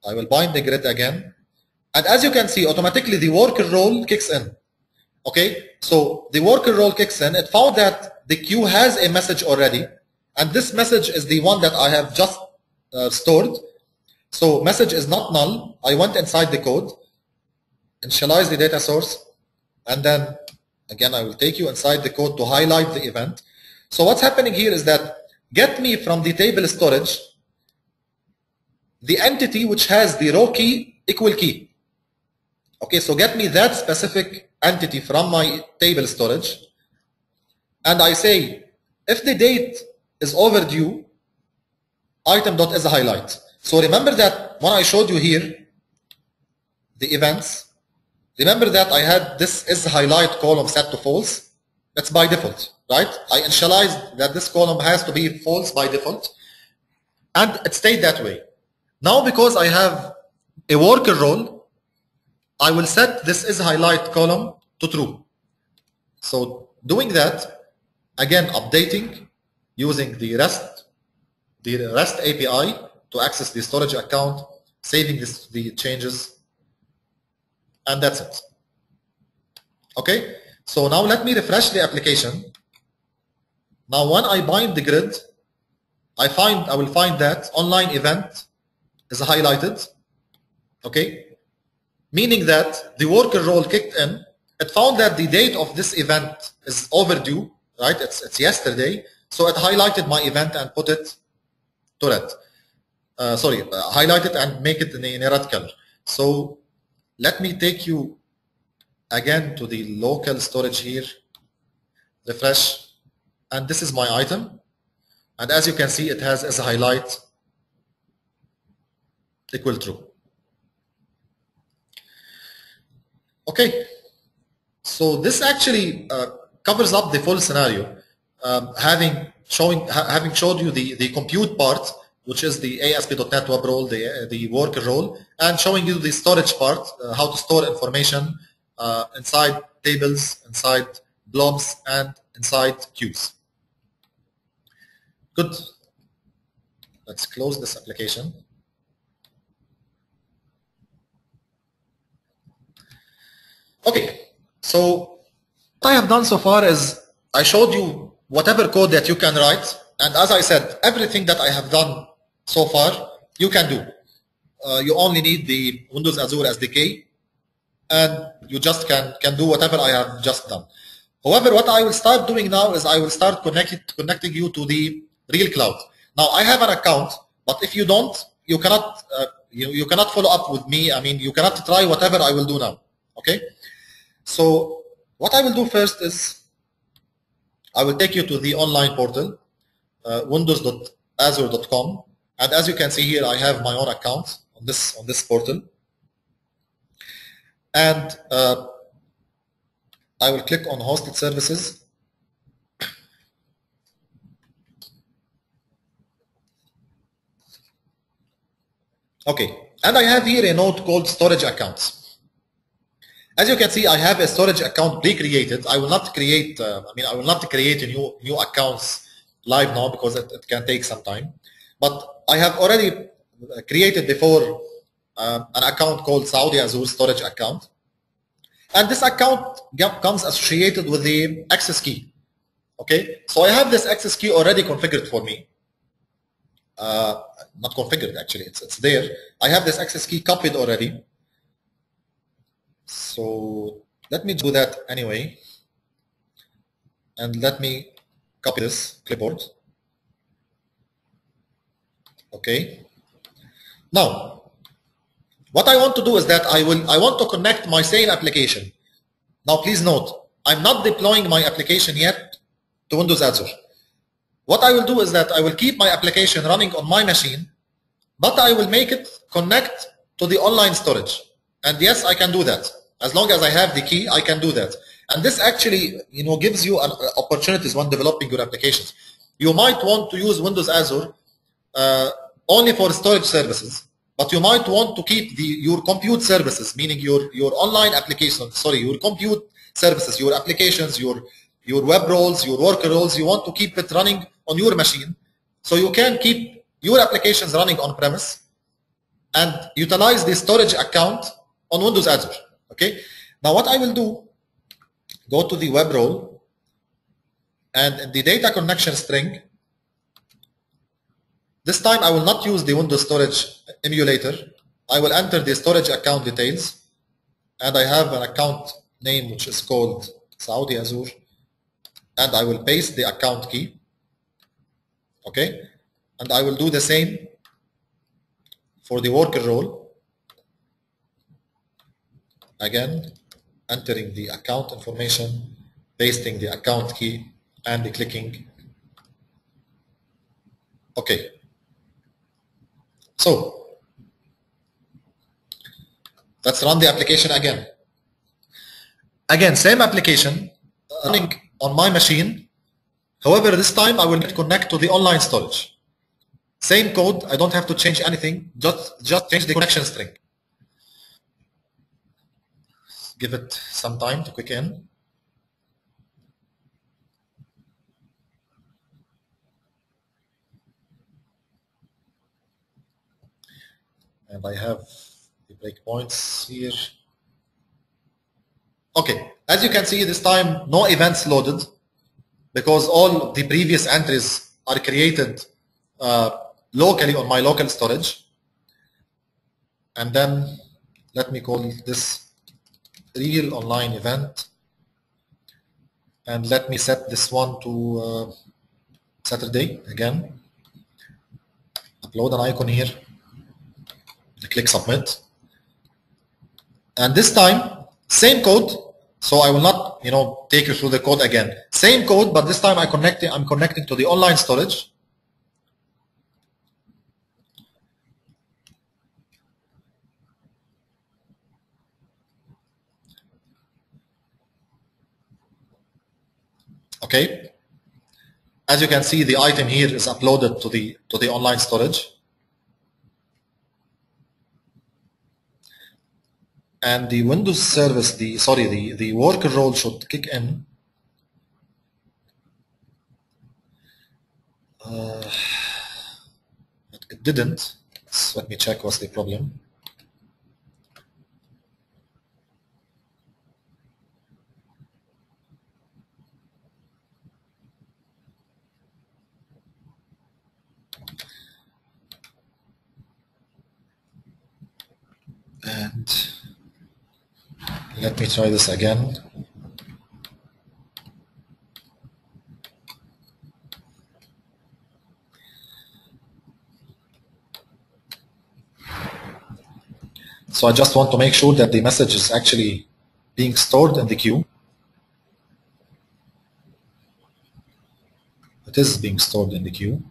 I will bind the grid again. And as you can see, automatically the worker role kicks in. Okay, so the worker role kicks in. It found that the queue has a message already, and this message is the one that I have just stored. So message is not null. I went inside the code, initialize the data source, and then again I will take you inside the code to highlight the event. So what's happening here is that get me from the table storage the entity which has the row key equal key. Okay, so get me that specific entity from my table storage, and I say if the date is overdue, item.is highlight. So remember that when I showed you here the events, remember that I had this is highlight column set to false. That's by default, right? I initialized that this column has to be false by default, and it stayed that way. Now because I have a worker role, I will set this is highlight column to true. So doing that, again updating using the REST API to access the storage account, saving the changes, and that's it. Okay, so now let me refresh the application. Now when I bind the grid, I will find that online event is highlighted. Okay, meaning that the worker role kicked in. It found that the date of this event is overdue, right? It's yesterday, so it highlighted my event and put it to red. Highlight it and make it in a red color. So let me take you again to the local storage here, refresh, and this is my item, and as you can see it has as a highlight equal true. Okay, so this actually covers up the full scenario, having showed you the compute part, which is the ASP.NET Web role, the worker role, and showing you the storage part, how to store information inside tables, inside blobs, and inside queues. Good. Let's close this application. Okay, so what I have done so far is I showed you whatever code that you can write, and as I said, everything that I have done so far you can do. You only need the Windows Azure SDK, and you just can do whatever I have just done. However, what I will start doing now is I will start connecting you to the real cloud. Now I have an account, but if you don't, you cannot you cannot follow up with me. I mean, you cannot try whatever I will do now. Okay. So what I will do first is I will take you to the online portal, windows.azure.com, and as you can see here, I have my own account on this portal, and I will click on hosted services. Okay, and I have here a node called storage accounts. As you can see, I have a storage account pre-created. I will not create. I will not create a new accounts live now because it can take some time. But I have already created before an account called Saudi Azure Storage Account, and this account comes associated with the access key. Okay, so I have this access key already configured for me. Not configured actually. It's there. I have this access key copied already. So let me do that anyway, and let me copy this clipboard. Okay. Now, what I want to do is that I want to connect my same application. Now, please note, I'm not deploying my application yet to Windows Azure. What I will do is that I will keep my application running on my machine, but I will make it connect to the online storage. And yes, I can do that. As long as I have the key, I can do that. And this actually, gives you opportunities when developing your applications. You might want to use Windows Azure only for storage services, but you might want to keep your compute services, meaning your online application, your compute services, your applications, your web roles, your worker roles. You want to keep it running on your machine, so you can keep your applications running on premise, and utilize the storage account on Windows Azure. Okay. Now what I will do, go to the web role, and in the data connection string, this time I will not use the Windows storage emulator. I will enter the storage account details, and I have an account name which is called Saudi Azure, and I will paste the account key. Okay, and I will do the same for the worker role. Again, entering the account information, pasting the account key, and clicking OK. So let's run the application again. Again, same application running on my machine. However, this time I will connect to the online storage. Same code, I don't have to change anything, just change the connection string. Give it some time to click in. And I have the breakpoints here. Okay, as you can see, this time no events loaded because all the previous entries are created locally on my local storage. And then let me call this real online event, and let me set this one to Saturday again. Upload an icon here, click submit, and this time same code. So I will not, take you through the code again. Same code, but this time I'm connecting to the online storage. Okay. As you can see, the item here is uploaded to the online storage. And the Windows service, the worker role should kick in. It didn't. So let me check what's the problem. And let me try this again. So I just want to make sure that the message is actually being stored in the queue. It is being stored in the queue.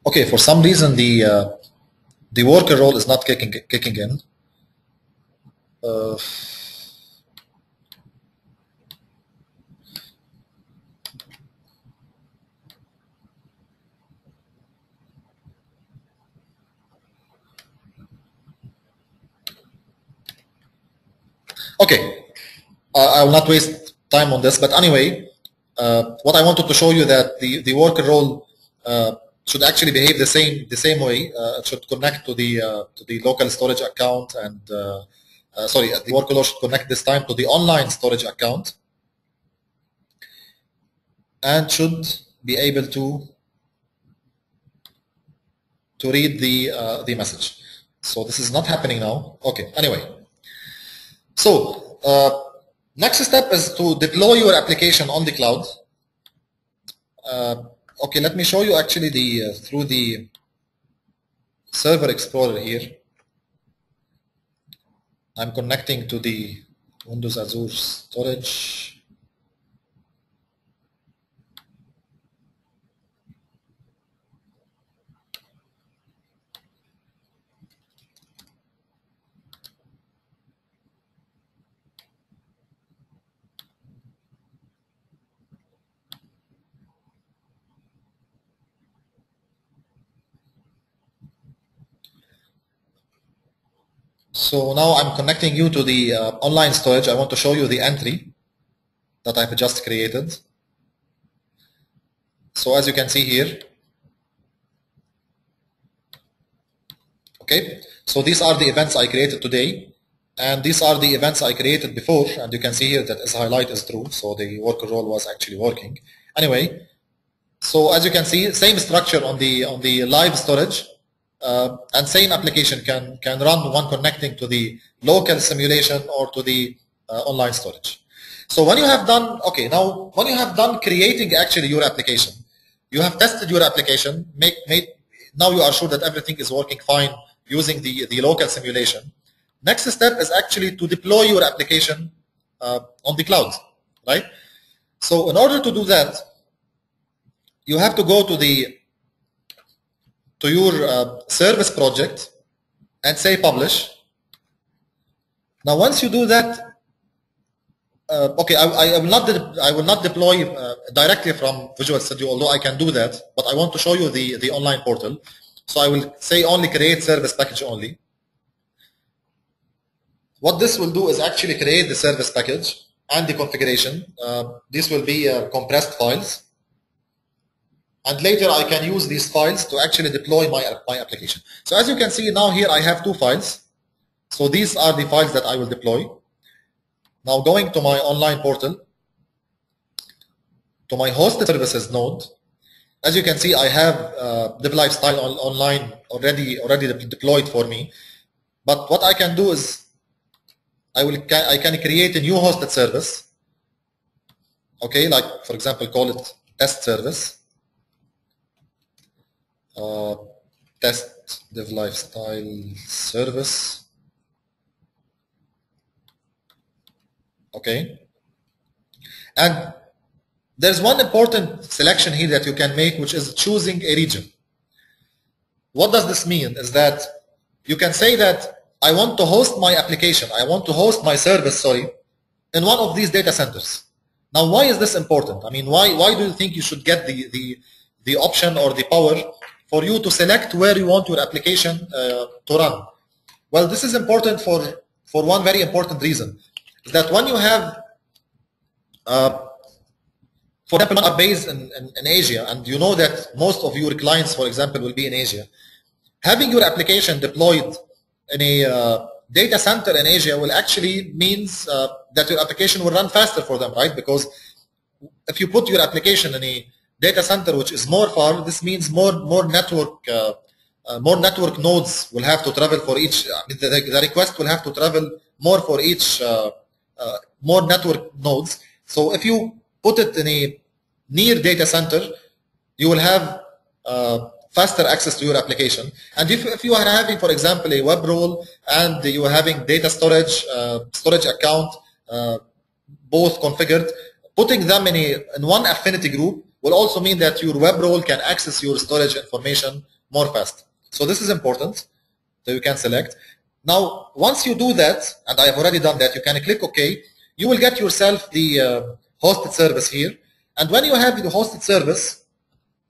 Okay, for some reason the worker role is not kicking in. Okay, I will not waste time on this, but anyway, what I wanted to show you that the worker role should actually behave the same way. It should connect to the local storage account, and sorry, the worker role should connect this time to the online storage account, and should be able to read the message. So this is not happening now. Okay, anyway. So next step is to deploy your application on the cloud. Okay, let me show you actually through the Server Explorer here. I'm connecting to the Windows Azure storage. So now I'm connecting you to the online storage. I want to show you the entry. that I've just created. So as you can see here, okay, so these are the events I created today, and these are the events I created before, and you can see here that isHighlight is true, so the worker role was actually working. Anyway, so as you can see, same structure on the live storage, and same application can run one connecting to the local simulation or to the online storage. So when you have done, okay, now when you have done creating actually your application, you have tested your application, now you are sure that everything is working fine using the local simulation. Next step is actually to deploy your application on the cloud, right? So in order to do that, you have to go to your service project and say publish. Now once you do that, okay, I will not deploy directly from Visual Studio, although I can do that, but I want to show you the online portal. So I will say only create service package only. What this will do is actually create the service package and the configuration. These will be compressed files. And later I can use these files to actually deploy my application. So as you can see now here I have two files. So these are the files that I will deploy. Now going to my online portal, to my hosted services node, as you can see I have DevLifestyle online already deployed for me. But what I can do is I can create a new hosted service. Okay, like for example call it test service. Test DevLifestyle service. Okay, and there's one important selection here that you can make, which is choosing a region. What does this mean? Is that you can say that I want to host my application, I want to host my service, sorry, in one of these data centers. Now, why is this important? I mean, why do you think you should get the option or the power for you to select where you want your application to run? Well, this is important for one very important reason. Is that when you have, for example, are based in Asia, and you know that most of your clients, for example, will be in Asia, having your application deployed in a data center in Asia will actually means that your application will run faster for them, right? Because if you put your application in a data center which is more far, this means more network nodes will have to travel for each. The request will have to travel more for each. More network nodes. So if you put it in a near data center, you will have faster access to your application. And if you are having, for example, a web role and you are having data storage account, both configured, putting them in one affinity group will also mean that your web role can access your storage information more fast. So this is important that you can select. Now, once you do that, and I have already done that, you can click OK. You will get yourself the hosted service here. And when you have the hosted service,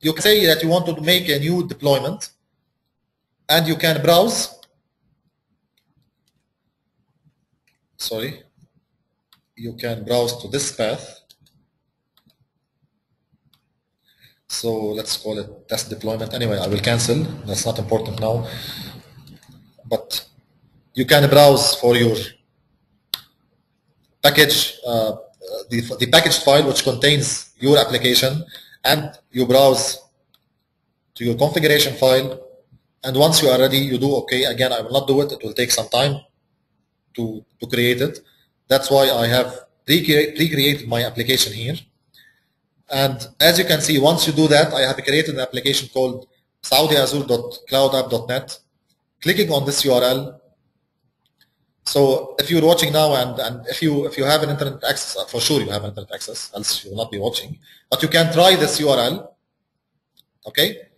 you can say that you want to make a new deployment. And you can browse. Sorry. You can browse to this path. So let's call it test deployment. Anyway, I will cancel. That's not important now. But you can browse for your package, the packaged file which contains your application, and you browse to your configuration file. And once you are ready, you do OK. Again, I will not do it. It will take some time to create it. That's why I have pre-created my application here. And as you can see, once you do that, I have created an application called saudiazure.cloudapp.net. Clicking on this URL. So if you're watching now and if you have an internet access, for sure you have internet access, else you will not be watching. But you can try this URL. Okay?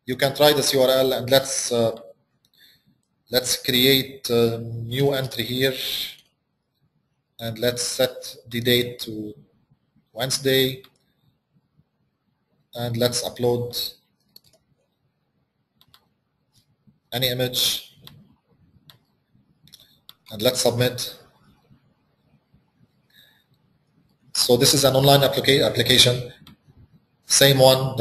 You can try this URL, and let's create a new entry here, and let's set the date to Wednesday, and let's upload any image, and let's submit. So this is an online application, same one that